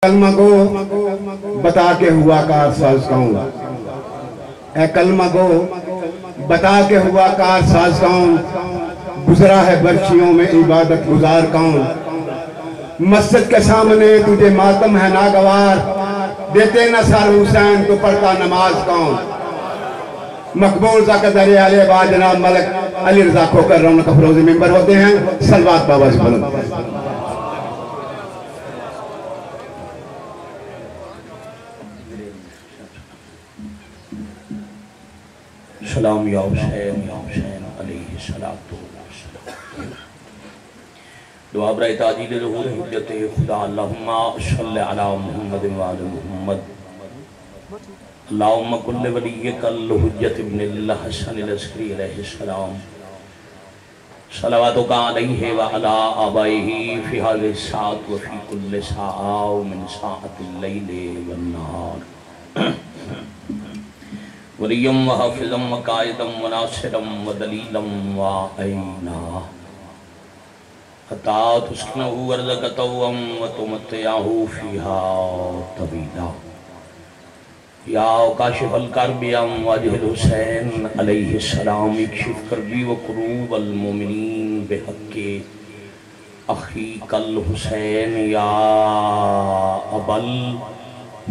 کلمہ کو بتا کے ہوا کار ساز کون، اے کلمہ کو بتا کے ہوا کار ساز کون، گزرا ہے برچیوں میں عبادت گزار کون، مسجد کے سامنے تجھے ماتم ہے ناگوار، دیتے نہ سر حسین تو پڑھتا نماز کون، مقبول زاکدر علی با جناب ملک علی رضا کھوکر رونق افروز ممبر ہوتے ہیں، صلوات بابا سے بلند۔ سلام یا حسین علیہ السلام۔ دعا برائے تاجیل ظہور حجت خدا، اللہم صلی علی محمد وآل محمد، اللہم کل ولیک الحجت ابن اللہ حسن العسکری علیہ السلام، صلواتک علیہ وعلی آبائہ فی حال الساعت وفی کل ساعہ من ساعت اللیل والنہار، ولیم و حافظم و قائدم و ناصرم و دلیلم و عینا، حتی تسکنہو ورزقتوم و تمتیاہو فیہا طویلا، یا کاشف الکرب یا واجہ الحسین علیہ السلام، اکشف کربی و قروب المومنین بحق اخیق الحسین یا ابل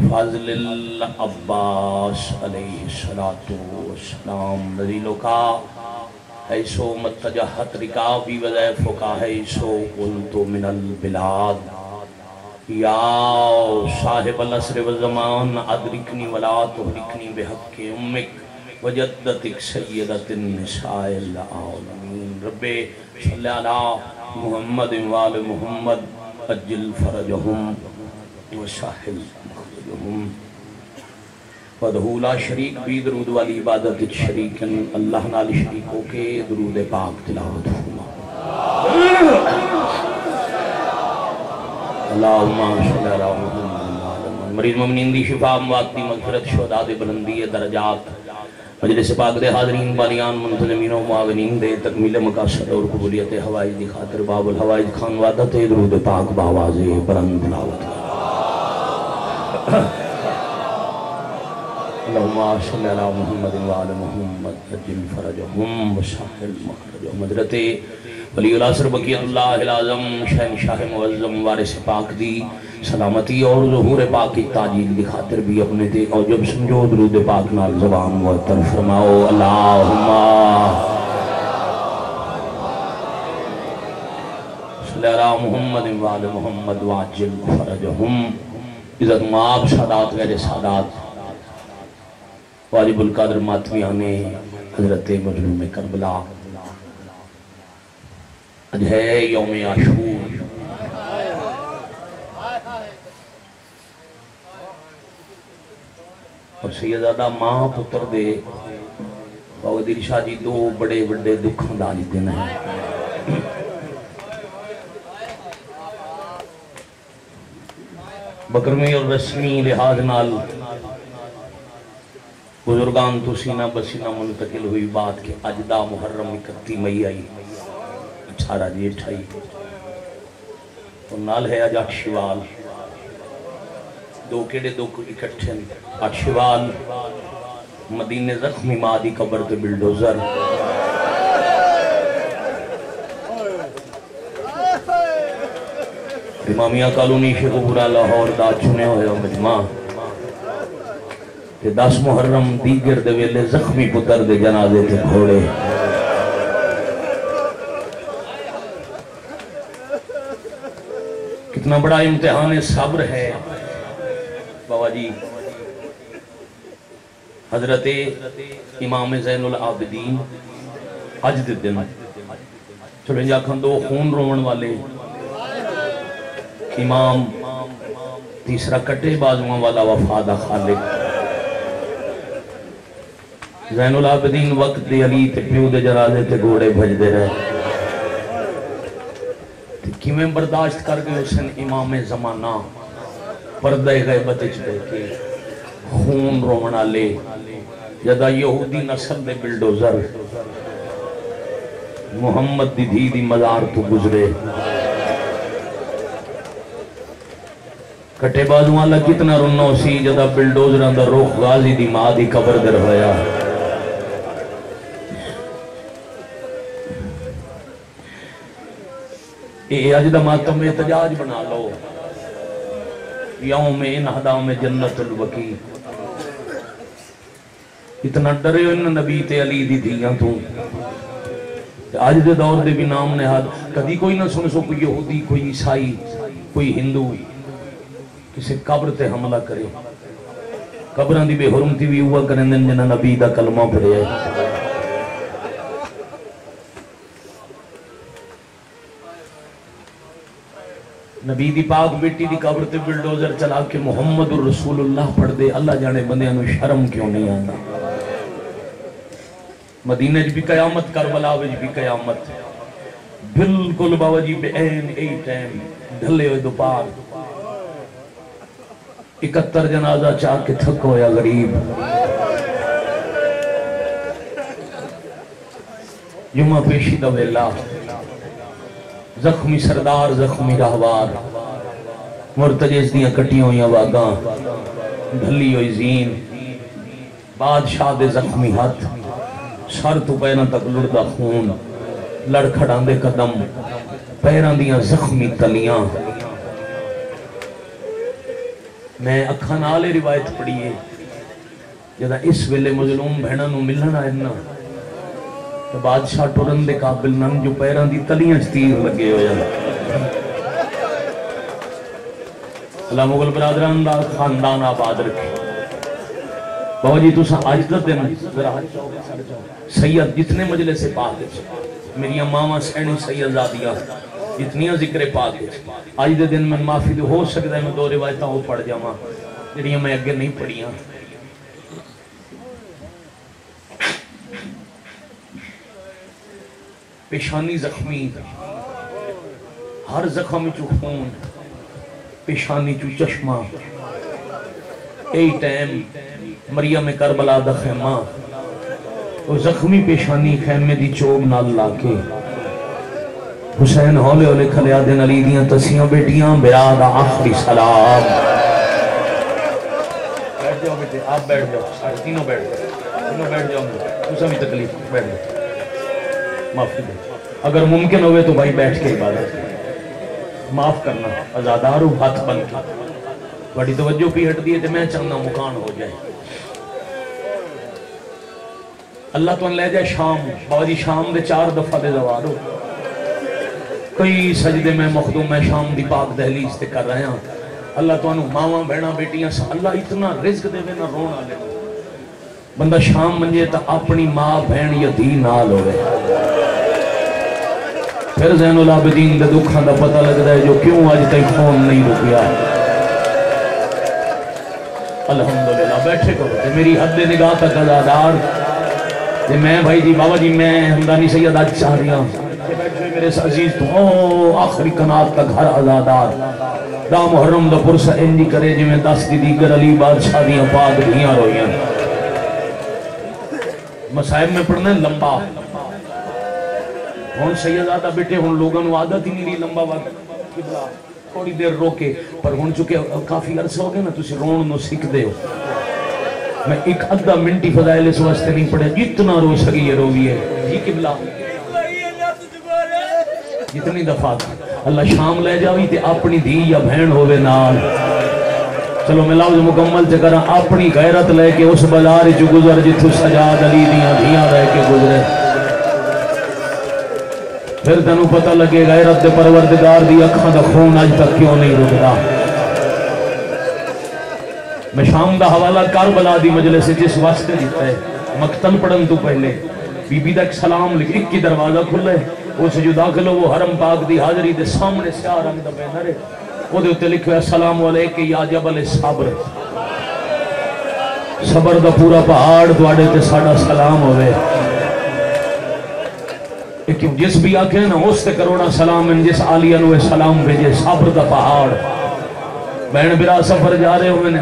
فضل العباس علیہ السلام، نزیلوں کا ایسو متجہت رکابی وزیفوں کا ایسو قلتو من البلاد، یا صاحب العصر والزمان ادرکنی ولا تحرکنی بحق امک وجدتک سیدت النساء العالمین، رب صلی علی محمد وآل محمد، اجل فرجہم وساحل وَدْهُ لَا شریک بھی درود والی عبادت شریکن، اللہ نال شریکوں کے درود پاک تلاوت فرما۔ اللہم صلی علی محمد، مریض مومنین دی شفا، اموات دی مغفرت، شہداء دی بلندی درجات، مجلس پاک دے حاضرین بالیان منتظمین و معاونین دے تکمیل مقاصد اور قبولیت حوائج دی خاطر باب الحوائج خان وعدت درود پاک باواز بلند تلاوت فرما۔ اللہم صلی علی محمد وآل محمد، اجل فرجہم وساحل مخرجہم، حضرت ولی العصر بقیت اللہ العظم شہنشاہ معظم وارث پاک دی سلامتی اور ظہور پاک کی تاجیل دی خاطر بھی اپنے دے اور جب سمجھو درود پاک نال زبان معطر فرماؤ، اللہم صلی علی محمد وآل محمد وعجل فرجہم۔ عزت معاب سادات غیر سادات، واجب القادر ماتویان حضرت مظلوم کربلا، آج ہے یوم عاشور، اور سیدزادہ ماں پتر دے باودیر شاہ جی دو بڑے بڑے دکھاں داج دن ہیں۔ بکرمی اور رسمی لحاظ نال بزرگان تو سینہ بسینہ منتقل ہوئی بات کہ اجدہ محرم 31 مئی آئی، 18 جیٹھ آئی، اور نال ہے آج 8 شوال، دو کیڑے دو اکٹھے 8 شوال، مدینہ زخمی مادی قبر تے بلڈوزر، امامیہ کالونی شیخ پورا لاہور دا چنے ہوئے مجمع، 10 محرم دیگر دے ویلے زخمی پتر دے جنازے تھے گھوڑے، کتنا بڑا امتحان صبر ہے بابا جی۔ حضرت امام زین العابدین اج دے دن چلیں جا کھندو خون رومن والے امام، تیسرا کٹے بازوان والا وفادہ خالق، زین العابدین وقت دے علی تے پیو دے جنازے تے گھوڑے بھج دے رہے، کیویں برداشت کر گئے حسین امام زمانہ، پردہ غیبت چلے کے خون رومنا لے، جدا یہودی نسل دے بلڈوزر محمد دی دھی دی مزار تو گزرے، کٹے بازو والا کتنا رنو سی جدا بلڈوزراں دا روح غازی دی ماں دی قبر در ہویا. اے اج دا ماتم احتجاج بنا لو. یوم انہدام جنت الوقی. اتنا ڈرے ہو ان نبی تے علی دی دھیاں تو. آج دے دور دے بھی نام نہاد کدی کوئی نہ سن سو کوئی یہودی کوئی عیسائی کوئی ہندو کسی قبر تے حملہ کرے. قبران دی بے حرمتی بھی ہوا کریں دن جنہ نبی دا کلمہ پڑے ہے. نبی دی پاک بیٹی دی قبر تے بلڈوزر چلا کے محمد الرسول اللہ پڑھ دے. اللہ جانے بندے انہوں شرم کیوں نہیں آنا. مدینہ جی بھی قیامت کربلا وچ بھی قیامت بالکل باوجی بے این ای ٹائم ڈھلے ہوئے دوپار 71 جنازہ چاہ کے تھک ہویا غریب. جمعہ پیشی دا ویلا زخمی سردار زخمی راہوار مرتجز دیاں کٹیاں ہویاں واگاں ڈھلی ہوئی زین بادشاہ دے زخمی ہاتھ سر تو پیروں تک لڑدا خون لڑکھڑاں دے قدم پیران دیاں زخمی تلیاں. میں اکھاں نالے روایت پڑھیے جدا اس ویلے مظلوم بہناں نو ملن آئے نا تو بادشاہ ٹرن دے قابل نن جو پیران دی تلیاں تیر لگے ہو جانا. اللہ مغل برادران دا خاندان آباد رکھے. بابا جی تُسا آج دا دن سید جتنے مجلس پاک میری ماما سینی سید زادیاں جتنیاں ذکر پاک آج دے دن میں معافی دے ہو سکتا ہے میں دو روایتاں ہو پڑھ جاواں جڑیاں میں اگے نہیں پڑھیاں. پیشانی زخمی ہر زخم چو خون پیشانی چو چشمہ ای ٹائم مریم کربلا دا خیمہ وہ زخمی پیشانی خیمے دی چوب نال لاکے حسین ہولے ہولے کھلیا دن علی دیاں تسیاں بیٹیاں براد آخری سلام. بیٹھ جاؤ بیٹے آپ بیٹھ جاؤ سارے تینوں بیٹھ جاؤ تُسا بھی تکلیف بیٹھ جاؤ معافی دے. اگر ممکن ہوئے تو بھائی بیٹھ کے عبادت معاف کرنا ازادارو ہاتھ بن کے بڑی توجہ پی ہٹ دیئے تھے میں چاہنا مکان ہو جائے. اللہ تو ان لے جائے شام بابا جی شام دے 4 دفعہ دے زوارو کئی سجدے میں مخدوم میں شام دی پاک دہلیز تے کر رہے ہیں. اللہ تو انہوں ماما بہنا بیٹیاں اللہ اتنا رزق دے میں نہ رونا لے بندہ شام منجے تا اپنی ماں بہن یا دی نال ہوئے. پھر زین العابدین دے دکھاں دا پتہ لگ ہے جو کیوں آج تک فون نہیں رکیا. الحمدللہ بیٹھے کرو میری حد نگاہ تک ازادار میں بھائی جی بابا جی میں ہمدانی سید آج چاہ رہی ہوں میرے عزیز تو آخری کنات کا گھر ازادار دا محرم دا پرسہ انجی کرے جی میں 10 دی دیگر علی بادشاہ دیاں پاک دیاں رویاں. مسائب میں پڑھنا ہے لمبا ہون سیدادہ بیٹے ہون لوگوں نے عادت ہی نہیں لی لمبا وقت تھوڑی دیر روکے پر ہون چکے کافی عرصہ ہو گئے نا تُسی رون نو سکھ دے ہو. میں ایک ادھا منٹی فضائل اس واسطے نہیں پڑھے جتنا رو سکی ہے روی ہے جی قبلہ جتنی دفعہ اللہ شام لے جاوی تے اپنی دی یا بہن ہوئے نال. چلو میں لفظ مکمل چکرہ اپنی غیرت لے کے اس بازار جو گزر جتھو سجاد علی دیاں دھیاں رہ کے گزرے پھر تنوں پتہ لگے غیرت دے پروردگار دی اکھاں دا خون آج تک کیوں نہیں رکدا. میں شام دا حوالہ کربلا دی مجلس جس واسطے دیتا ہے مقتل پڑھن تو پہلے بی بی دا ایک سلام لکھ 21 دروازہ کھلے وہ سے جو داخل ہو وہ حرم پاک دی حاضری دے سامنے سیاہ رنگ دا بینر ہے وہ دے اتے لکھو السلام علیکہ یا جبل صبر صبر دا پورا پہاڑ دوڑے تے ساڑا سلام ہوئے. کیوں جس بھی آکھے نا اس تے کروڑا سلام ان جس آلیہ نوے سلام بھیجے صبر دا پہاڑ بہن برا سفر جا رہے ہوئے نے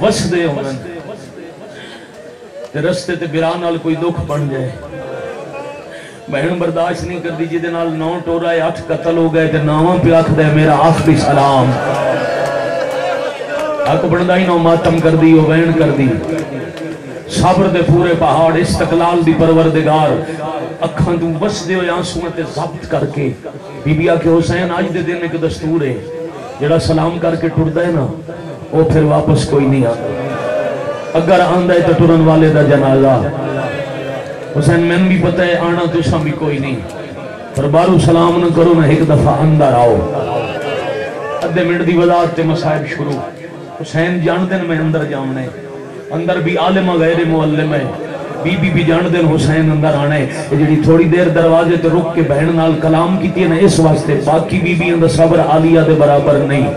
وس دے ہوئے تے رستے تے برانال کوئی دکھ بن جائے بہن برداشت نہیں کر دی جی دے نال 9 ٹورائے 8 قتل ہو گئے تے نامہ پہ آکھ دے میرا آخری سلام حق بندا ہی نہ ماتم کر دی او وین کر دی صبر دے پورے پہاڑ استقلال دی پروردگار اکھاں تو بس دے آنسوؤں تے ضبط کر کے بی بی آکھے حسین آج دے دن ایک دستور ہے جڑا سلام کر کے ٹردا ہے نا وہ پھر واپس کوئی نہیں آتا اگر آندا ہے تو ٹرن والے دا جنازہ حسین میں بھی پتہ ہے آنا تو سا بھی کوئی نہیں پر بارو سلام نہ کرو نہ ایک دفعہ اندر آؤ ادھے منٹ دی وضاحت تے مصائب شروع حسین جان دن میں اندر جامنے اندر بھی عالم غیر معلم ہے بی بی جان دن حسین اندر آنے جڑی تھوڑی دیر دروازے تے رک کے بہن نال کلام کیتی ہے نا اس واسطے باقی بی بیاں دا صبر عالیہ دے برابر نہیں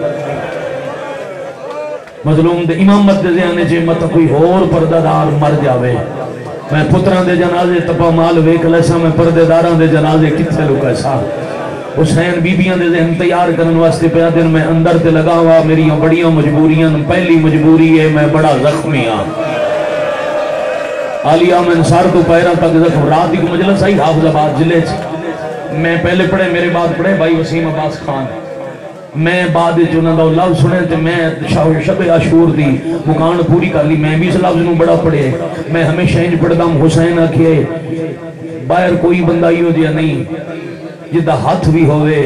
مظلوم دے امامت دے ذہنے چے مت کوئی اور پردہ دار مر جاوے میں پتران دے جنازے تپا مال ویکھ لیسا میں پردے داران دے جنازے کتھے لکا سا حسین بی بیاں دے ذہن تیار کرن واسطے پیا دن میں اندر تے لگا ہوا میری بڑیاں مجبوریاں پہلی مجبوری ہے میں بڑا زخمی ہاں عالیہ میں انسار تو پیرہ تک زخم رات ایک مجلس آئی حافظ آباد ضلع میں پہلے پڑھے میرے بعد پڑھے بھائی وسیم عباس خان میں بعد چونہ دا لفظ سنے تھے میں شب عاشور دی مکان پوری کر لی میں بھی اس لفظ نوں بڑا پڑھے میں ہمیشہ انج پڑھدا ہوں حسین آکھے باہر کوئی بندہ ہی ہو جیا نہیں جدہ ہاتھ بھی ہوئے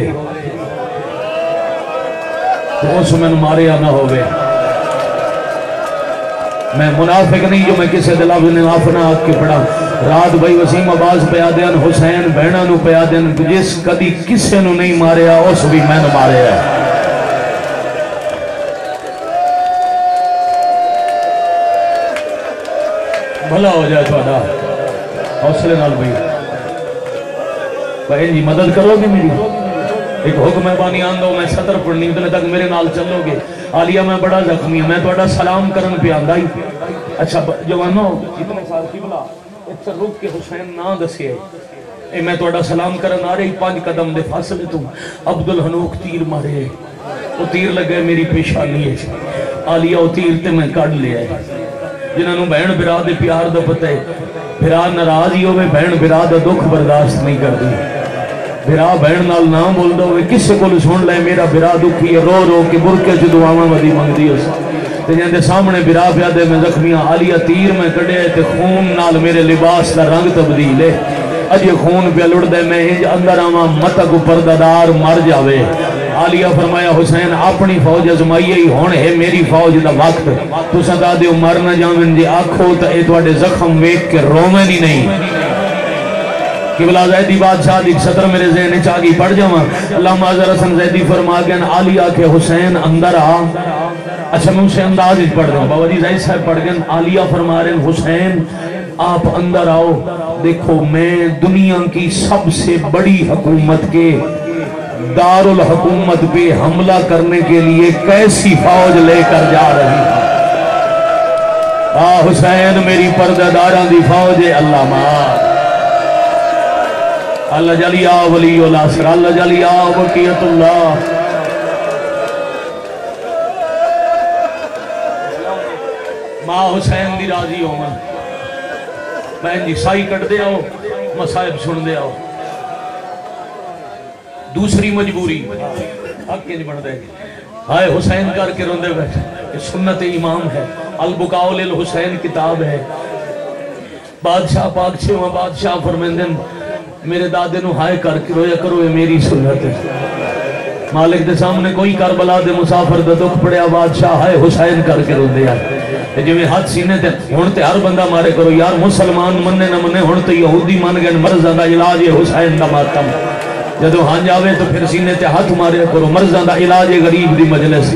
تو اس میں ماریا نہ ہوئے میں منافق نہیں جو میں کسے دلاب نافنا آگ کے پڑھا رات بھائی وسیم عباس پیادین حسین بہنہ نو پیادین جس کدی کسے نو نہیں ماریا اس بھی میں نو ماریا ہے بھلا ہو جائے توڑا حوصلے نال بھائی بھائی جی مدد کرو گے میری ایک حکم بانی آندھو میں سطر پڑھنی اتنے تک میرے نال چلو گے عالیہ میں بڑا زخمی ہوں میں توڑا سلام کرن پہ آندھا ہی اچھا جوانو اتنے سال کی بلا اتر رک کے حسین نہ دسے اے میں توڑا سلام کرن آ رہی 5 قدم دے فاصلے تم عبدالحنوک تیر مارے وہ تیر لگے میری پیشانی ہے عالیہ وہ تیر تے میں کڑ لیا ہے جنہوں نے بہن برا دے پیار دا پتہ ہے برا ناراض ہی ہوئے بہن برا دا دکھ برداشت نہیں کر دی برا بہن نال نام بول دو کسے کو سن لے میرا برا دکھی ہے رو رو کے برکے جو دعاواں ودی منگ دی اس تے جندے سامنے برا پیادے میں زخمیاں عالیہ تیر میں کڑے تے خون نال میرے لباس دا رنگ تبدیل ہے اجے خون پہ لڑ دے میں انج اندر آواں مت کو پردادار مر جاوے عالیہ فرمایا حسین اپنی فوج ازمائی ہی ہون ہے میری فوج دا وقت تو سدا دے مر نہ جاویں جے آکھو تے اے تواڈے زخم ویکھ کے روویں نہیں قبلہ زیدی بادشاہ دی سطر میرے ذہن چاگی پڑھ جاواں علامہ اظہر حسن زیدی فرما گیا عالیہ کے حسین اندر آ اچھا میں اسے انداز ہی پڑھ رہا ہوں بابا جی زید صاحب پڑھ گیا عالیہ فرما رہے ہیں حسین آپ اندر آؤ دیکھو میں دنیا کی سب سے بڑی حکومت کے دارالحکومت پہ حملہ کرنے کے لیے کیسی فوج لے کر جا رہی حسین میری پردہ داران دی فوج اللہ مار اللہ جلی آ ولی اللہ سر اللہ جلی آ وقیت اللہ ماں حسین دی راضی ہو من بہن جی سائی کٹ دے آؤ مسائب سن دے آؤ دوسری مجبوری حق کے بڑھ دے ہائے حسین کر کے روندے بیٹھے یہ سنت امام ہے البکاء للحسین کتاب ہے بادشاہ پاک چھوہ بادشاہ فرمیندن میرے دادے نو ہائے کر کے رویا کرو یہ میری سنت ہے مالک دے سامنے کوئی کربلا دے مسافر دے دکھ پڑیا بادشاہ ہائے حسین کر کے روندے آئے جو میں ہاتھ سینے تے ہونتے ہر بندہ مارے کرو یار مسلمان مننے نہ مننے ہونتے یہودی من گئے مرزہ دا علاج حسین دا ماتم جدو ہاں جاوے تو پھر سینے تے ہاتھ مارے کرو مرزہ دا علاج غریب دی مجلس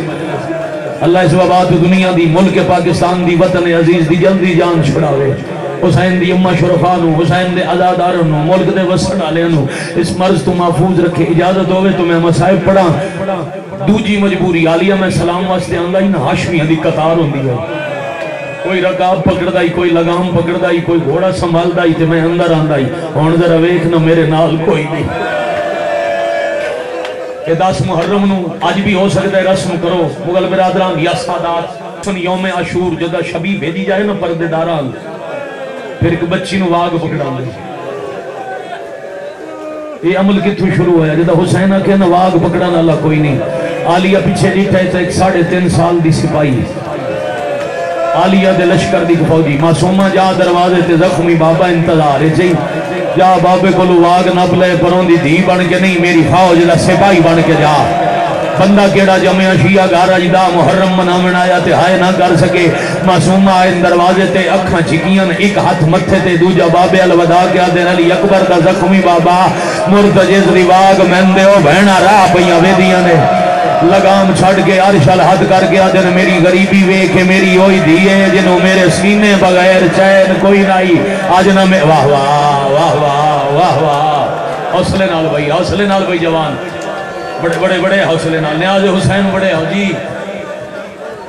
اللہ اس وبات دنیا دی ملک پاکستان دی وطن عزیز دی جلدی جان چھڑاوے حسین دی امہ شرفانو حسین دے عزادارنو ملک دے وسن آلینو اس مرض تو محفوظ رکھے اجازت ہوئے تو میں مسائب پڑھا دوجی مجبوری عالیہ میں سلام واسطے آنگا ہی نا ہاشمیاں دی قطار ہوں دی ہے کوئی رکاب پکڑ دائی کوئی لگام پکڑ دائی کوئی گھوڑا سنبھال دائی تے میں اندر آندائی ہون ذرا ویکھنا میرے نال کوئی نہیں کہ 10 محرم نو آج بھی ہو سکتا ہے رسم کرو مغل برادران یا سادات سن یوم عاشور جدہ شبی بھیجی جائے نا پردے داران پھر ایک بچی نو واگ پکڑا دے یہ عمل کتھو شروع ہے جدہ حسینہ کے نا واگ پکڑانا اللہ کوئی نہیں آلیہ پیچھے ڈیٹھے تو ایک 3.5 سال دی سپاہی آلیہ دے لشکر دی فوجی معصومہ جا دروازے تے زخمی بابا انتظار ہے جا بابے کو لواگ نپ لے پروں دی دھی بن کے نہیں میری فوج دا سپاہی بن کے جا بندہ کیڑا جمعہ شیعہ گارا جدا محرم منامن آیا تے ہائے نہ کر سکے معصومہ آئے دروازے تے اکھاں چکیاں ایک ہاتھ متھے تے دوجہ بابے الوداع کیا دین علی اکبر دا زخمی بابا مرتجز رواگ مہندے ہو بہنا راہ پیاں ویدیاں نے لگام چھڑ کے عرش الحد کر کے آدھن میری غریبی ویکھے میری ہوئی دیئے جنہوں میرے سینے بغیر چین کوئی نہیں آج نہ میں واہ واہ واہ واہ واہ واہ حوصلے نال بھائی جوان بڑے بڑے بڑے حوصلے نال نیاز حسین بڑے ہو جی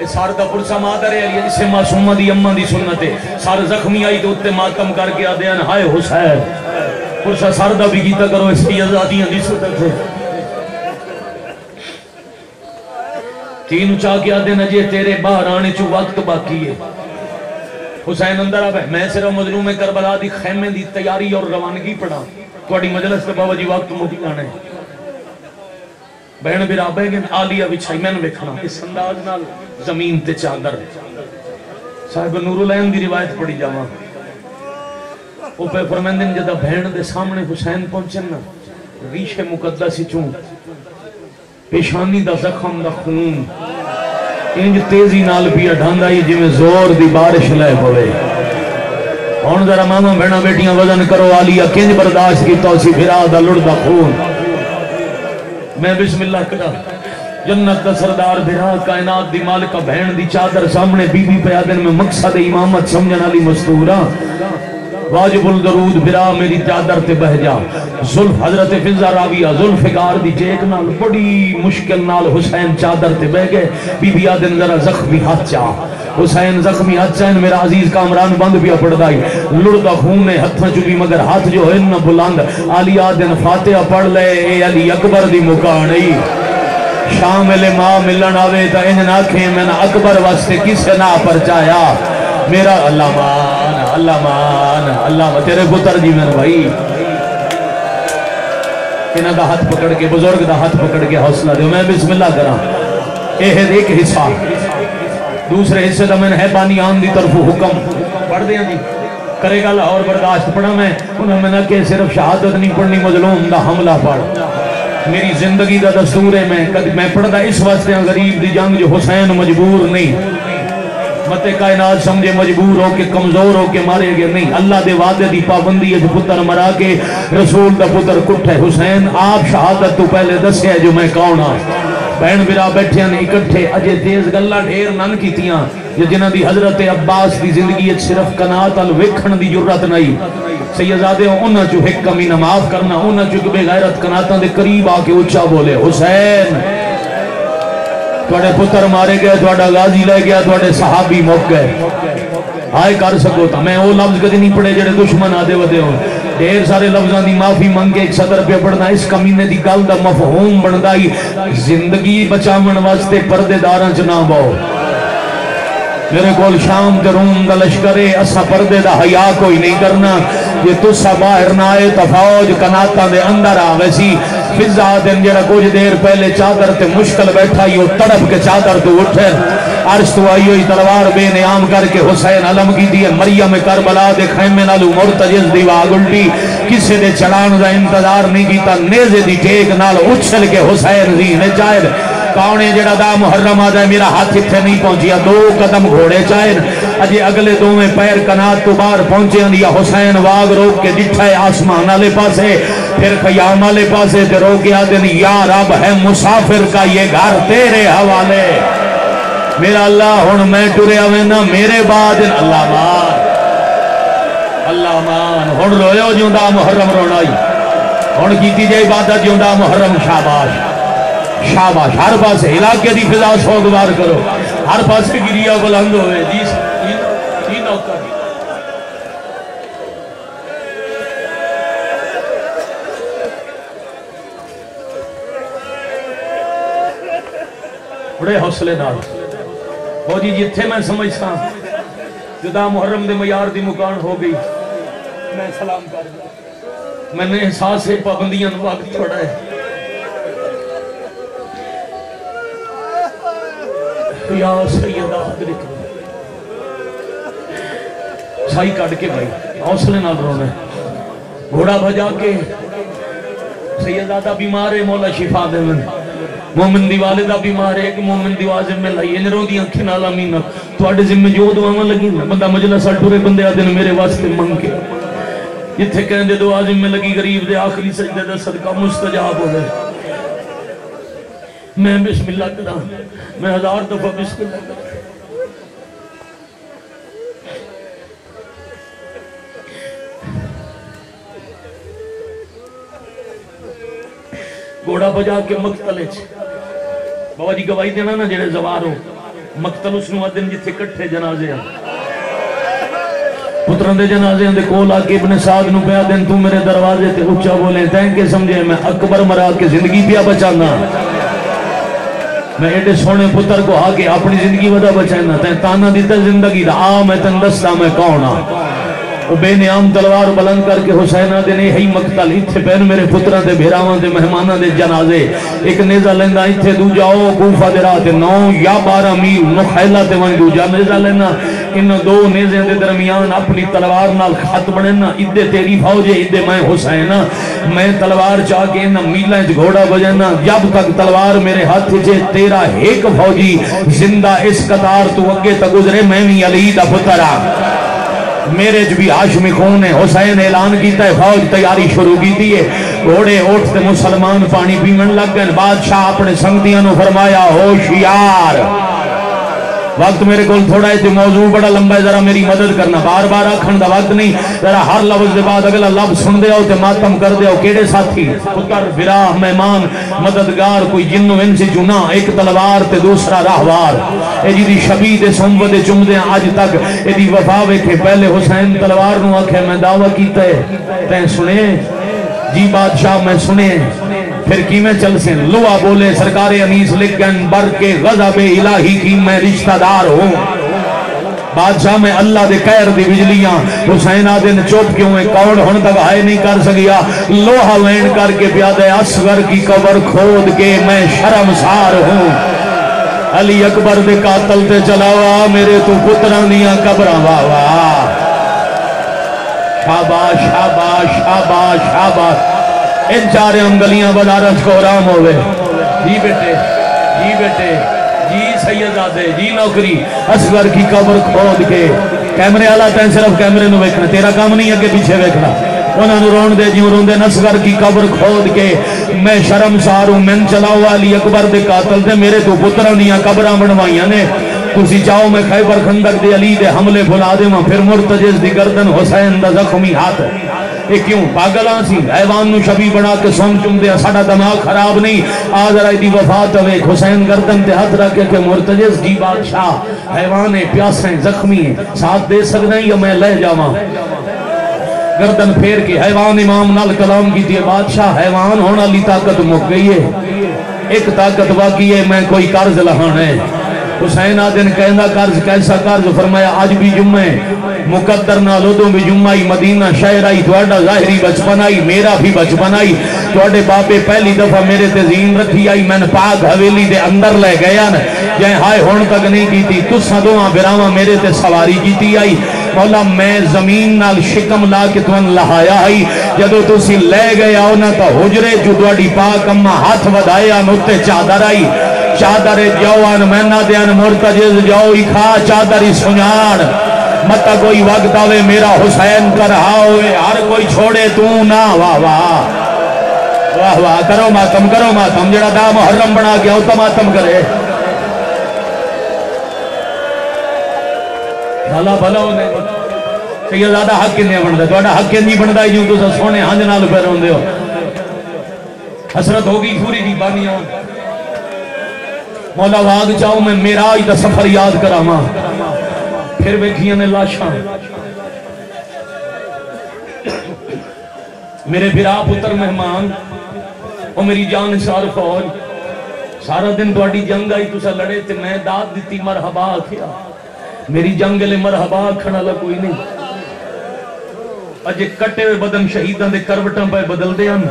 سارتا پرسا مادر ہے جسے معصومہ دی اممہ دی سنت ہے سار زخمی آئی تو اتے ماتم کر کے آدھے ہائے حسین پرسا سارتا بھی گیتا کرو اس کی ازادیاں دی سنت ہے تین چاہ کے آدھے نجے تیرے باہر آنے چو وقت باقی ہے حسین اندر آبے میں صرف مظلوم کربلا دی خیمے دی تیاری اور روانگی پڑھا توڑی مجلس تے بابا جی وقت موٹی آنے بہن بھی رابے گئے آلیہ بچھائی میں نے بکھنا اس انداز نال زمین تے چادر صاحب نور العین دی روایت پڑھی جاواں او پہ فرمیندن جدہ بہن دے سامنے حسین پہنچن نا ریش مقدسی چون پیشانی دا زخم دا خون انج تیزی نال پیا ڈھاندا ہی جی میں زور دی بارش لے پوے ہون ذرا ماما بہنا بیٹیاں وزن کرو آلیہ کنج برداشت کی توسی پھرا دا لڑ دا خون میں بسم اللہ کرا جنت دا سردار بھرا کائنات دی مالکہ بہن دی چادر سامنے بی بی پیادن میں مقصد امامت سمجھن علی مستورہ واجب الدرود بھرا میری چادر تے بہ جا ظلف حضرت فضہ راویہ ظلفگار دی جیک نال بڑی مشکل نال حسین چادر تے بہ گئے بی بی آدن ذرا زخمی ہاتھ چاہ حسین زخمی ہاتھ چاہن میرا عزیز کامران بند بھی اپڑ دائی لڑدہ خون نے ہتھاں چکی مگر ہاتھ جو ہے نہ بلند علی آدن فاتحہ پڑھ لے اے علی اکبر دی مکانی شامل ماں ملن آوے تا انج نہ کھیں میں نہ اکبر واسطے کسے نہ پرچایا میرا اللہ مان اللہ مان تیرے پتر جی میں بھائی انہ دا ہاتھ پکڑ کے بزرگ دا ہاتھ پکڑ کے حوصلہ دے میں بسم اللہ کرا اے ہے ایک حصہ دوسرے حصے دا میں ہے بانی آن دی طرف حکم پڑھ دیا جی کرے گا اور برداشت پڑھا میں انہوں میں نہ کہ صرف شہادت نہیں پڑھنی مظلوم دا حملہ پڑھ میری زندگی دا دستور ہے میں پڑھدا اس واسطے غریب دی جنگ جو حسین مجبور نہیں مت کائنات سمجھے مجبور ہو کے کمزور ہو کے مارے گئے نہیں اللہ دے وعدے دی پابندی ہے جو پتر مرا کے رسول دا پتر کٹھے حسین آپ شہادت تو پہلے دسے ہے جو میں کون ہاں بہن برا بیٹھے ہیں اکٹھے اجے تیز گلہ ڈھیر نن کیتیاں جنہ دی حضرت عباس دی زندگی صرف قناعت الوکھن دی جرت نہیں سیدزادے انہاں چو ایک کمی نہ معاف کرنا انہاں چو بے غیرت قناعتاں دے قریب آ کے اونچا بولے حسین تواڈے پتر مارے گئے تواڈا غازی لے گیا تواڈے صحابی موک گئے آئے کر سکو تا میں وہ لفظ کدی نہیں پڑھے جڑے دشمن آدے ودے ہوں ڈھیر سارے لفظاں دی معافی منگے ایک صدر پہ پڑھنا اس کمینے دی گل دا مفہوم بندائی زندگی بچامن واسطے پردے داراں چ نہ باؤ میرے کول شام دے روم دا لشکرے اسا پردے دا حیا کوئی نہیں کرنا یہ تسا باہر نہ آئے تا فوج کناتا دے اندر آوے سی فضا دن جڑا کچھ دیر پہلے چادر تے مشکل بیٹھا یہ تڑپ کے چادر تو اٹھے عرش تو آئی ہوئی تلوار بے نیام کر کے حسین علم کی دیئے مریم کربلا دے خیمے نالو مرتجز دی واگلٹی کسے دے چلان دا انتظار نہیں کیتا نیزے دی ٹیک نال اچھل کے حسین زینے چاہد کاؤنے جڑا دا محرم آدھا میرا ہاتھ اتھے نہیں پہنچیا 2 قدم گھوڑے چاہد اجے اگلے 2 میں پیر کنات تو بار پہنچے اندیا حسین واگ روک کے جٹھا ہے آسمان آلے پاسے پھر خیام آلے پاسے تے روک کے آدھن یا رب ہے مسافر کا یہ گھر تیرے حوالے میرا اللہ ہون میں ٹورے آوینا میرے بعد اللہ مان ہون رویو جوندہ محرم رونائی ہون کیتی جائے عبادت جوندہ محرم شاباش شاباش ہر پاس علاقے دی فضا سوگوار کرو ہر پاس گریا بلند ہوئے جی نوکر بڑے حوصلے نال وہ جی جتھے میں سمجھتا جدا محرم دے معیار دی مکان ہو گئی میں سلام کر دیا میں نے احساس سے پابندیاں وقت چھوڑا ہے یا سیدہ حضرت سائی کٹ کے بھائی حوصلے نال رونا گھوڑا بھجا کے سیدہ بیمار ہے مولا شفا دے من مومن دی والدہ بیمار ہے ایک مومن دی واضح میں لائی ان رو دی انکھیں نال امینہ تو آڑے ذمہ جو دعاواں لگی بندہ مجلس اٹھورے بندے آدھے میرے واسطے منگ کے جتھے کہیں دے دعا ذمہ لگی غریب دے آخری سجدے دے صدقہ مستجاب ہو گئے میں بسم اللہ کرا میں 1000 دفعہ بسم اللہ کرا گھوڑا بجا کے مقتل بابا جی گواہی دینا نا جڑے زوار ہو مقتل اس نو دن جتھے کٹھے جنازے ہیں پتران دے جنازے ہیں دے کول آکے ابن سعد نو پیا دن تو میرے دروازے تے اچھا بولیں تین کے سمجھے میں اکبر مرا کے زندگی پیا بچانا میں ایڈے سونے پتر کو آکے اپنی زندگی ودا بچانا تین تانا دیتا زندگی دا میں تن دستا میں کونا وہ بے نیام تلوار بلند کر کے حسینہ دے نے ہی مقتل اتھے پہن میرے پترہ دے بھیراوان دے مہمانہ دے جنازے ایک نیزہ لیندہ اتھے دو جاؤ کوفہ دے رات 9 یا 12 میل مخیلہ تے وہاں دو جا نیزہ لینا ان دو نیزے دے درمیان اپنی تلوار نال خط بڑھنا ادھے تیری فوجے ادھے میں حسینہ میں تلوار چاہ کے انہ میلہ انچ گھوڑا بجنا جب تک تلوار میرے ہاتھ جے تیرا ایک فوجی زندہ اس قطار تو اگے تک گزرے میں بھی علی دا پترہ میرے جو بھی ہاشمی خون ہے حسین اعلان کیتا ہے فوج تیاری شروع کی تھی ہے گھوڑے اٹھتے مسلمان پانی پیمن لگ گئے بادشاہ اپنے سنگتیاں نو فرمایا ہوشیار وقت میرے کول تھوڑا ہے موضوع بڑا لمبا ہے ذرا میری مدد کرنا بار بار آکھن دا وقت نہیں ذرا ہر لفظ دے بعد اگلا لفظ سن دے ہو تے ماتم کر دے ہو کیڑے ساتھی پتر براہ مہمان مددگار کوئی جن و انس جنا ایک تلوار تے دوسرا راہوار اے جی دی شبید سنبت چمدے آج تک اے دی وفا ویکھے پہلے حسین تلوار نو آکھے میں دعویٰ کیتا ہے تین سنے جی بادشاہ میں سنے پھر کی میں چل سے لوا بولے سرکار انیس لکھن بر کے غضب الہی کی میں رشتہ دار ہوں بادشاہ میں اللہ دے قہر دی بجلیاں حسین آدن چوپ کیوں ہیں کون ہن تک آئے نہیں کر سکیا لوہا وین کر کے پیادہ اصغر کی قبر کھود کے میں شرمسار ہوں علی اکبر دے قاتل تے چلاوا میرے تو پترانیاں قبرہ واوا شاباش شاباش شاباش شاباش ان چارے ہم گلیاں بازارت کو رام ہوئے جی بیٹے جی سیدادے جی نوکری اصغر کی قبر کھود کے کیمرے آلہ تین صرف کیمرے نو ویکھنا تیرا کام نہیں ہے کہ پیچھے ویکھنا انہوں نے رون دے جیوں رون دے اصغر کی قبر کھود کے میں شرمسار ہوں من چلاؤ علی اکبر دے قاتل دے میرے تو پترانیاں قبرہ بنوائیاں نے کسی چاہو میں خیبر خندق دے علی دے حملے بھلا دے ماں پھر مرتجز دی گردن حسین دا زخمی ہاتھ یہ کیوں پاگلان سی حیوان نو شبی بنا کے سون چم دیا ساڑا دماغ خراب نہیں آج رائی دی وفات ہوئے حسین گردن تے ہاتھ رکھے کہ مرتجز جی بادشاہ حیوان ہے پیاس ہیں زخمی ہیں ساتھ دے سکنا یا میں لے جاواں گردن پھیر کے حیوان امام نال کلام کی دیئے بادشاہ حیوان ہونا لی طاقت مک گئی ہے ایک طاقت واقعی ہے میں کوئی قرض لہان ہے حسین آدن کہندہ قرض کیسا قرض فرمایا آج بھی جمعہ مقدر نالودوں بھی جمعہ مدینہ شہر آئی توڑا ظاہری بچپن آئی میرا بھی بچپن آئی توڑے باپے پہلی دفعہ میرے تے زین رکھی آئی میں نے پاک حویلی دے اندر لے گیا نا جائیں ہائے ہون تک نہیں کی تھی تُسا دوہاں براما میرے تے سواری کی تھی آئی مولا میں زمین نال شکم لا کے تون لہایا آئی جدو تُسی لے گیا ہونا تا حجرے جو دوڑی پاک اما ہاتھ ودایا نوتے چادر آئی چادر جوان مہنہ دیان مرتجز جو ہی کھا چادری سنیان مطا کوئی وقت آوے میرا حسین کر آوے ہر کوئی چھوڑے تو نہ واہ واہ واہ واہ کرو ماتم جڑا دا محرم بنا گیا ہوتا ماتم کرے بھلا بھلا ہونے کہ یہ زیادہ حق کی نہیں بندہ تو حق کی نہیں بندہ جو تو سونے ہنج نال پہ رون دے ہو حسرت ہوگی پوری دی بانیاں مولا واغ چاہوں میں میراج دا سفر یاد کرا ماں پھر بیکھیاں نے لاشاں میرے بھرا پتر مہمان اور میری جان سار فوج سارا دن دوڑی جنگ آئی تو سا لڑے تھے میں داد دیتی مرحبا کیا میری جنگ لے مرحبا کھڑا لگ کوئی نہیں اجے کٹے ہوئے بدن شہیدان دے کروٹاں پہ بدل دے ہم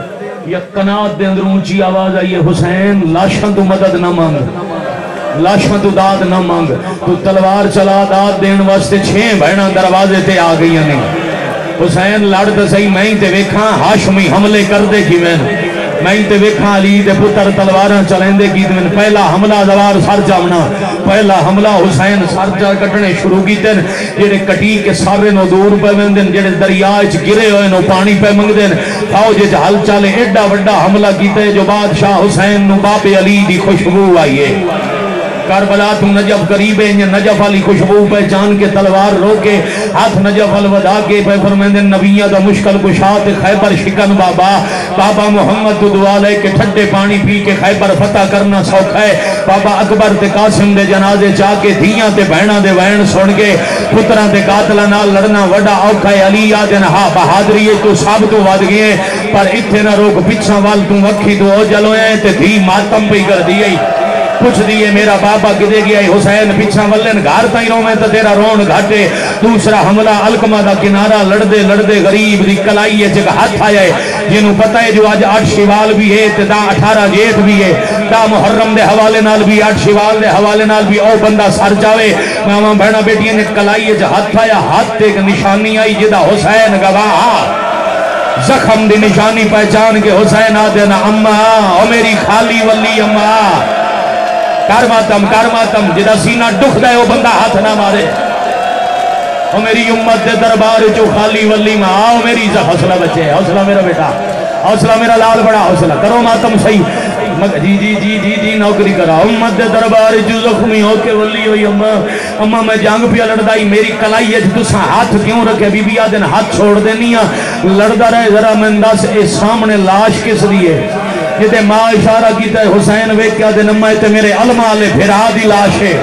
یا قناعت دے اندر اونچی آواز آئی ہے حسین لاشاں تو مدد نہ مانگ لاشاں تو داد نہ مانگ، تو تلوار چلا داد دین واسطے 6 بہناں دروازے تے آ گئی نے۔ حسین لڑ تے صحیح میں تے ویکھاں ہاشمی حملے کر دے کی میں تے ویکھاں علی دے پتر تلواراں چلیندے کی میں پہلا حملہ دوار سر جاونا، پہلا حملہ حسین سر جا کٹنے شروع کیتے جڑے کٹی کے سارے نو دور پہ ویندن، جڑے دریا وچ گرے ہوئے نو پانی پہ منگدن، فوج وچ ہل چلے ایڈا وڈا حملہ کیتے جو بادشاہ حسین نو باب علی دی خوشبو آئی ہے۔ کربلا تو نجف قریب ہے، نجف علی خوشبو پہچان کے تلوار روکے ہاتھ نجف الوداع کے پہ فرمیندے نبیہ دا مشکل کشات خیبر شکن بابا محمد تو دعا لے کے ٹھڈے پانی پی کے خیبر فتح کرنا سوکھا ہے۔ بابا اکبر تے قاسم دے جنازے چاہ کے دھیاں تے بہناں دے وین سن کے پتراں تے قاتلاں نال لڑنا وڈا اوکھا ہے۔ علی آدن ہاں بہادری تو سب تو ود گئے پر اتھے نہ روک پچھاں وال تو وکھی تو او جلوئے تے دھی ماتم پہ کر دیئے پوچھ دیئے میرا بابا کدے گیا ہے حسین پیچھا ولن گھر تائیں رو میں تو تیرا رون گھاٹے۔ دوسرا حملہ علقمہ دا کنارہ لڑدے لڑدے غریب دی کلائی ہے جگہ ہاتھ آیا ہے جنہوں پتہ ہے جو آج 8 شوال بھی ہے تا 18 جیت بھی ہے تا محرم دے حوالے نال بھی 8 شوال دے حوالے نال بھی او بندہ سر جاوے ماما بہنا بیٹیاں نے کلائی ہے جگہ ہاتھ آیا ہاتھ ایک نشانی آئی جدہ حسین گواہ زخم دی نشانی پہچان کے حسین آدھے نا اماں او میری خالی ولی اماں کر ماتم جدہ سینہ دکھ دے وہ بندہ ہاتھ نہ مارے او میری امت دے دربار جو خالی ولی میں آؤ میری حوصلہ بچے حوصلہ میرا بیٹا حوصلہ میرا لال بڑا حوصلہ کرو ماتم صحیح جی نوکری کرا امت دے دربار جو زخمی ہو کے ولی ہوئی اماں میں جانگ پیا لڑدائی میری کلائی ہے جو تسا ہاتھ کیوں رکھے بی بی آدن ہاتھ چھوڑ دینی لڑدا رہے ذرا میں انداز اے سامنے لاش کس لیے جتے ماں اشارہ کیتا ہے حسین ویکیا دے نمائے تے میرے علماء لے پھرا دی لاش ہے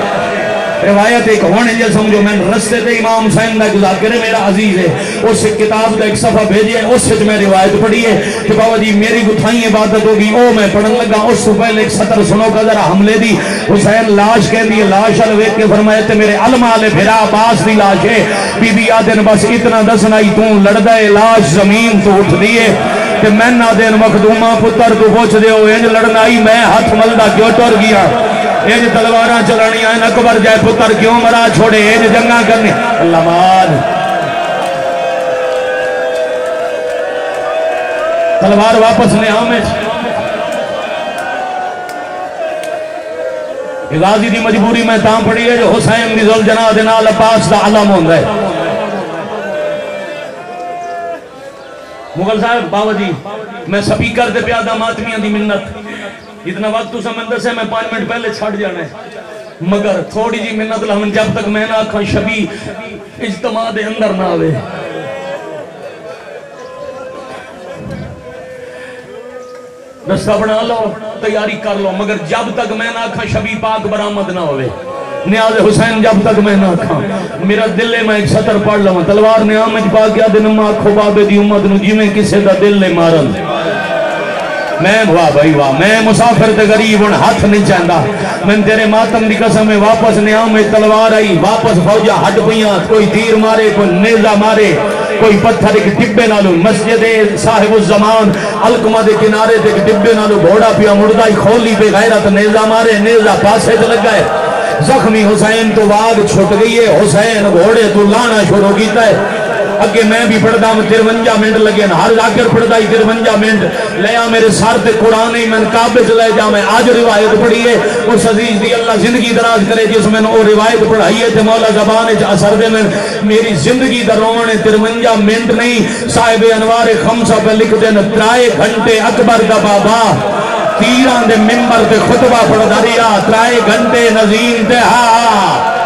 روایت ایک ہونے جے سمجھو میں رستے تے امام حسین دا ذاکر میرا عزیز ہے اس کتاب دا ایک صفحہ بھیجی ہے اس سے میں روایت پڑھی ہے کہ بابا جی میری گتھائیں عبادت ہوگی او میں پڑھن لگا اس سے پہلے ایک سطر سنو کا ذرا حملے دی حسین لاش کہہ دی لاش الویک کے فرمائے تے میرے علماء لے پھرا باس دی لاش ہے بی بی آدن بس اتنا دسنائی تو لڑدائے لاش زمین تو اٹھ دیئے کہ میں نہ دین مخدومہ پتر تو پوچھ دے ہو انج لڑنائی میں ہاتھ ملدہ کیوں ٹور گیا انج تلواراں چلانی آئین اکبر جائے پتر کیوں مرا چھوڑے انج جنگاں کرنے اللہ ماد تلوار واپس لے آمیں غازی دی مجبوری میں تاں پڑی ہے جو حسین دی ذوالجناح دے نال عباس دا علم ہوندہ ہے مغل صاحب بابا جی میں سپیکر دے پیادہ ماتمیاں دی منت اتنا وقت تو سمندر سے میں 5 منٹ پہلے چھاڑ جانا ہے مگر تھوڑی جی منت لہمن جب تک میں نہ آکھاں شبی اجتماع دے اندر نہ آوے رستہ بنا لو تیاری کر لو مگر جب تک میں نہ آکھاں شبی پاک برآمد نہ ہوئے نیاز حسین جب تک میں نہ کھاں میرا دل میں ایک سطر پڑھ لوں تلوار نے آمج پا کیا دن ماں کھوبابے دی امت نو جی میں کسے دا دل لے مارن میں واہ بھائی واہ میں مسافر تے غریب ان ہاتھ نہیں چاہندہ میں تیرے ماتم دی قسم میں واپس نیام میں تلوار آئی واپس فوجہ ہٹ پئیاں کوئی تیر مارے کوئی نیزہ مارے کوئی پتھر ایک ڈبے نالو مسجد صاحب الزمان علقمہ دے کنارے تے ایک ڈبے نالو گھوڑا پیا مردائی کھولی پہ غیرت نیزہ مارے نیزہ پاسے تے لگ گئے زخمی حسین تو واگ چھٹ گئی ہے حسین گھوڑے تو لانا شروع کیتا ہے اگے میں بھی پڑھدا ہوں 53 منٹ لگے نا ہر ذاکر پڑھدا ہی 53 منٹ لیا میرے سار تے قرآن ہی میں قابض لے جا میں آج روایت پڑھی ہے اس عزیز دی اللہ زندگی دراز کرے جس میں وہ روایت پڑھائی ہے تے مولا زبان اثر دے میں میری زندگی دا رونے 53 منٹ نہیں صاحب انوار خمسہ پہ لکھ دے 3 گھنٹے اکبر دا بابا تیران دے ممبر تے خطبہ پڑھ داریا 3 گھنٹے نظیم تے ہاں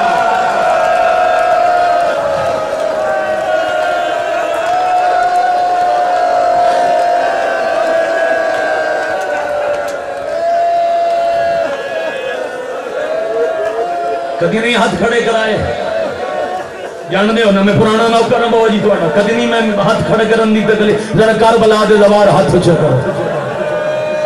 کدی نہیں ہاتھ کھڑے کرائے جان دے ہو نا میں پرانا نوکر ہوں بابا جی تھوڑا کدی نہیں میں ہاتھ کھڑے کرن دی تکلی ذرا کربلا دے زوار ہاتھ چکر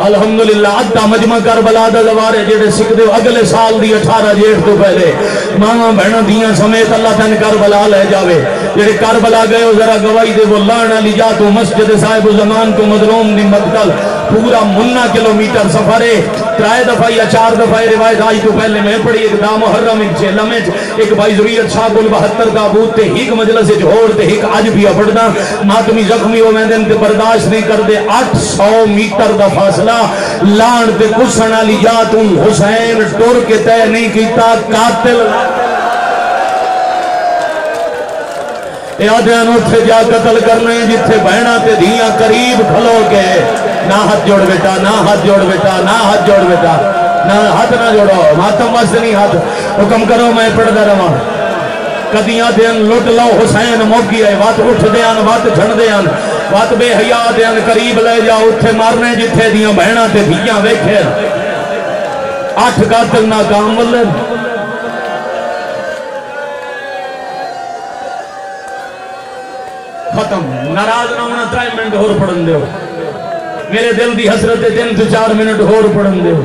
الحمدللہ ادھا مجمع کربلا دا زوار ہے جیڑے سکھ دے اگلے سال دی 18 جیٹ تو پہلے ماں بہنا دیاں سمیت اللہ تین کربلا لے جاوے جیڑے کربلا گئے ہو ذرا گواہی دے وہ لانا لی جا تو مسجد صاحب زمان تو مظلوم دی مقتل پورا منا کلومیٹر سفر ہے 3 دفعہ یا 4 دفعہ روایت آج تو پہلے میں پڑھی ایک دا محرم ایک چیلم ایک بھائی ضروریت شاہ گل 72 کا بوت تے ایک مجلس جوڑ تے ایک آج بھی پڑھنا ماتمی زخمی ہو میں دن تے برداشت نہیں کر دے 800 میٹر دا فاصلہ لان تے کسن علی جاتوں حسین ٹور کے تے نہیں کیتا قاتل یادیاں اتھے جا قتل کرنے جتھے بہنا تے دھیاں قریب کھلو کے نہ ہاتھ جوڑ بیٹا نہ ہاتھ جوڑ بیٹا نہ ہاتھ جوڑ بیٹا نہ ہاتھ نہ جوڑو ماتم واسط نہیں ہاتھ حکم کرو میں پڑھ دا رہا کدیاں دین لٹ لو حسین موکی ہے وات اٹھ دیان وات جھڑ دیان وات بے حیا دیان قریب لے جاؤ اتھے مارنے جتھے دیاں بہنا تے دھیاں ویکھے 8 قاتل ناکام ولن ختم ناراض نہ ہونا 3 منٹ اور پڑھن دے ہو میرے دل دی حسرت 3 سے 4 منٹ اور پڑھن دے ہو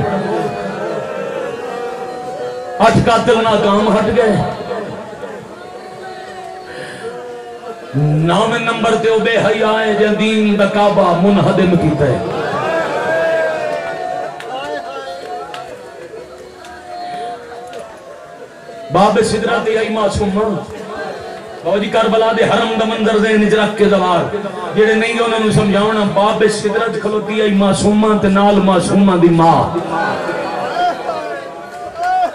8 قاتل ناکام ہٹ گئے 9 نمبر تے بے حیا ہے جے دین دا کعبہ منہدم کیتا ہے باب سدرت ای معصومہ بابا جی کربلا دے حرم دا منظر دے نج رکھ کے زوار جڑے نہیں انہوں نے سمجھاونا باب سدرت کھلوتی ہے معصومہ تے نال معصومہ دی ماں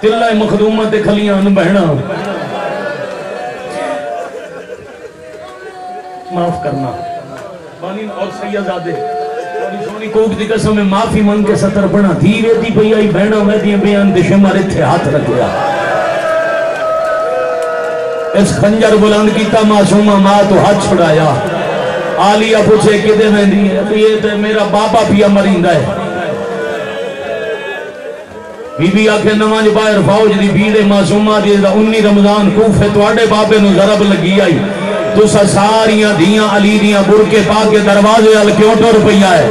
تلہ مخدومہ تے کھلیاں ان بہنا معاف کرنا بانی اور سیدزادے بانی سونی کوک دی قسم میں معافی من کے سطر بنا دھی ویدی پئی آئی بہنا ویدی بیان دے شمارے تھے ہاتھ رکھ گیا اس خنجر بلند کیتا معصومہ ماں تو ہاتھ چھڑایا آلیہ پوچھے کدے میں دی ہے یہ تو میرا بابا بھی امرندہ ہے بی بی آکھے نماز باہر فوج دی بھیڑے معصومہ دی 19 رمضان کوفے توڑے بابے نو ضرب لگی آئی تو ساریاں دیاں علی دیاں برکے پاکے دروازے ال کیوں ٹر پیا ہے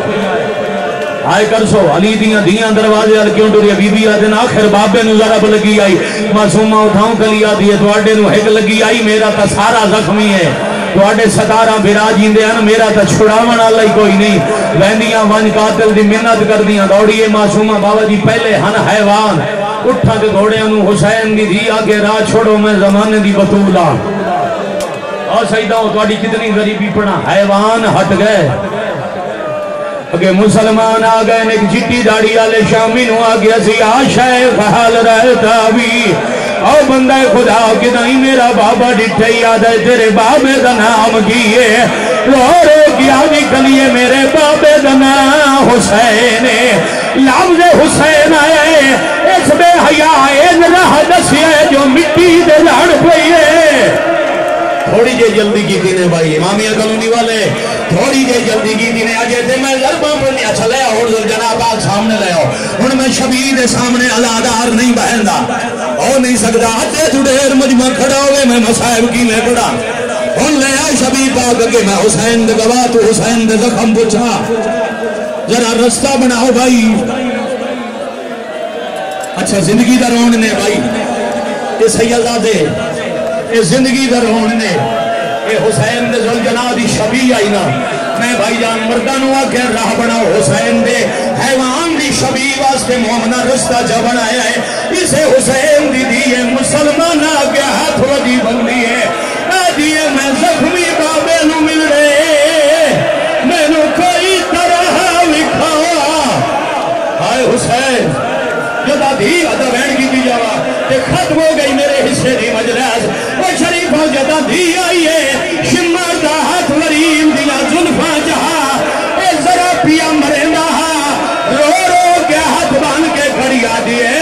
آئے کر سو علی دیاں دروازے ال کیوں ٹر بی بی آدن آخر بابے نو ضرب لگی آئی معصومہ اٹھاؤں کلیا دیئے توڑے نو ہک لگی آئی میرا تا سارا زخمی ہے توڑے 17 بھراجین دے ان میرا تا چھڑاون اللہ کوئی نہیں ویندیاں ون قاتل دی منت کر دیاں دوڑیے معصومہ بابا جی پہلے ہن حیوان اٹھا کے گھوڑے انو حسین دی دی آگے راہ چھوڑو میں زمانے دی بطولہ اور سیدہ ہوں تو کتنی غریبی پڑھا حیوان ہٹ گئے اگر مسلمان آگئے ایک جٹی داڑی آلے شامی نو آگیا سی آشائف حال رہتا بھی او بندہ خدا کہ نہیں میرا بابا ڈٹھے یاد ہے تیرے بابے دا نام کیے رو رو کیا نکلیے میرے بابے دا نام حسین لفظ حسین آئے اس بے حیائن رہ دسیے جو مٹی دے لڑ پئیے تھوڑی جے جلدی کی دینے بھائی امامیہ کلونی والے تھوڑی جے جلدی کی دینے آجے تھے میں ضرباں پڑھنی اچھا لے اور جناب آگ سامنے لے آؤ ان میں شبیر سامنے علادار نہیں بہندہ اور نہیں سکتا آجے تو دیر مجمع کھڑا ہوئے میں مسائب کی میں پڑھا ان لے آئے شبیر پاک کہ میں حسین دے گواہ تو حسین دے زخم پوچھا ذرا رستہ بناؤ بھائی اچھا زندگی در ہونے بھائی یہ سیدزادے اے زندگی در ہونے اے حسین دے ذوالجلال دی شبیہ آئی نا میں بھائی جان مردانوں آکے راہ بناؤ حسین دے حیوان دی شبیہ واسطے مومنہ رستہ جا بنایا ہے اسے حسین دی دیئے مسلمان آکے ہاتھ وجی بندی ہے اے دیئے میں زخمی بابے نو مل رہے میں نو کوئی طرح لکھاوا ہائے حسین جدا دی ادھا بین کی دی جاوا کہ ختم ہو گئی میرے حصے دی مجلس وہ شریفہ جدا دی آئی ہے شمار دا ہاتھ وریم دیا ظلفہ جہاں اے ذرا پیا مرندہ رو رو کے ہاتھ بان کے کھڑی آدھی ہے